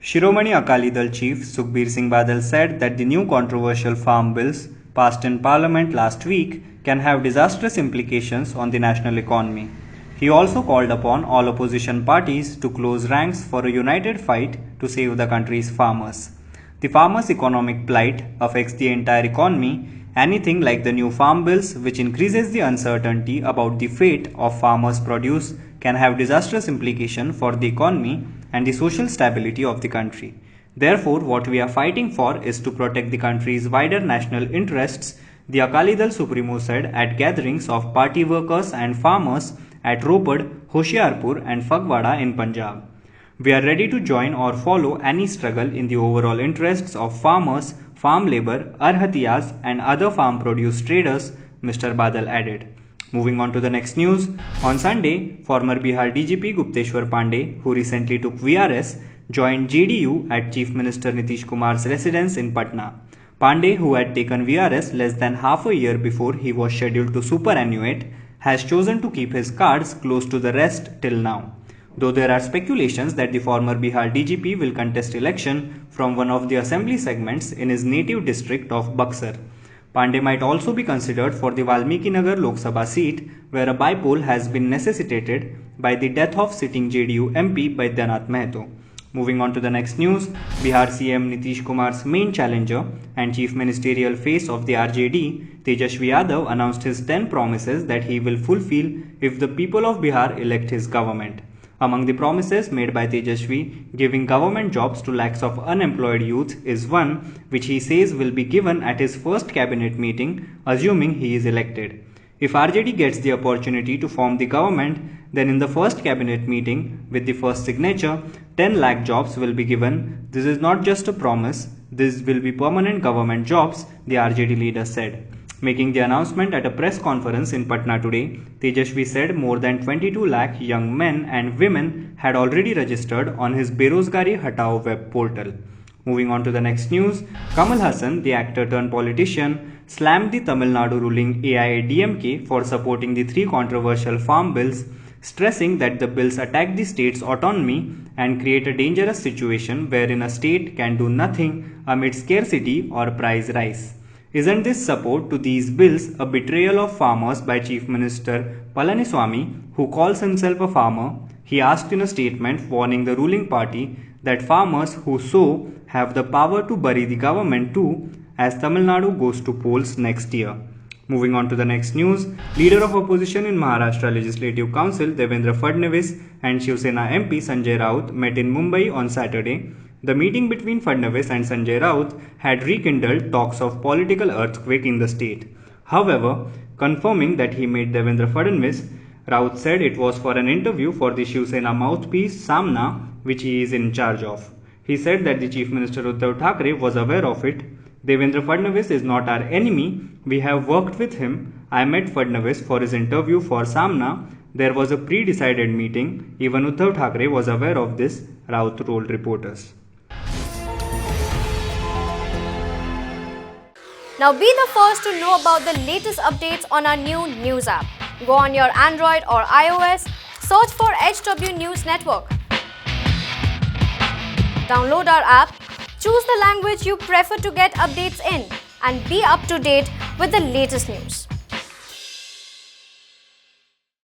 Shiromani Akali Dal chief Sukhbir Singh Badal said that the new controversial farm bills passed in Parliament last week can have disastrous implications on the national economy. He also called upon all opposition parties to close ranks for a united fight to save the country's farmers. The farmers' economic plight affects the entire economy. Anything like the new farm bills, which increases the uncertainty about the fate of farmers' produce, can have disastrous implications for the economy and the social stability of the country. Therefore, what we are fighting for is to protect the country's wider national interests, the Akali Dal Supremo said at gatherings of party workers and farmers at Ropad, Hoshiarpur and Fagwada in Punjab. We are ready to join or follow any struggle in the overall interests of farmers, farm labor, arhatiyas and other farm produce traders, Mr. Badal added. Moving on to the next news, on Sunday, former Bihar DGP Gupteshwar Pandey, who recently took VRS, joined JDU at Chief Minister Nitish Kumar's residence in Patna. Pandey, who had taken VRS less than half a year before he was scheduled to superannuate, has chosen to keep his cards close to the rest till now. Though there are speculations that the former Bihar DGP will contest election from one of the assembly segments in his native district of Buxar. Pandey might also be considered for the Valmiki Nagar Lok Sabha seat, where a bypoll has been necessitated by the death of sitting JDU MP Baidyanath Mehato. Moving on to the next news, Bihar CM Nitish Kumar's main challenger and chief ministerial face of the RJD, Tejashwi Yadav, announced his 10 promises that he will fulfill if the people of Bihar elect his government. Among the promises made by Tejashwi, giving government jobs to lakhs of unemployed youth is one which he says will be given at his first cabinet meeting, assuming he is elected. If RJD gets the opportunity to form the government, then in the first cabinet meeting, with the first signature, 10 lakh jobs will be given. This is not just a promise, this will be permanent government jobs, the RJD leader said. Making the announcement at a press conference in Patna today, Tejashwi said more than 22 lakh young men and women had already registered on his Berozgari Hatao web portal. Moving on to the next news, Kamal Haasan, the actor turned politician, slammed the Tamil Nadu ruling AIADMK for supporting the 3 controversial farm bills, stressing that the bills attack the state's autonomy and create a dangerous situation wherein a state can do nothing amid scarcity or price rise. Isn't this support to these bills a betrayal of farmers by Chief Minister Palaniswami, who calls himself a farmer? He asked in a statement warning the ruling party that farmers who sow have the power to bury the government too, as Tamil Nadu goes to polls next year. Moving on to the next news, leader of opposition in Maharashtra Legislative Council Devendra Fadnavis and Shiv Sena MP Sanjay Rauth met in Mumbai on Saturday. The meeting between Fadnavis and Sanjay Rauth had rekindled talks of political earthquake in the state. However, confirming that he met Devendra Fadnavis, Rauth said it was for an interview for the Shiv Sena mouthpiece Samna, which he is in charge of. He said that the Chief Minister Uddhav Thackeray was aware of it. Devendra Fadnavis is not our enemy. We have worked with him. I met Fadnavis for his interview for Samna. There was a pre-decided meeting. Even Uddhav Thackeray was aware of this, Rauth told reporters. Now be the first to know about the latest updates on our new news app. Go on your Android or iOS, search for HW News Network. Download our app, choose the language you prefer to get updates in, and be up to date with the latest news.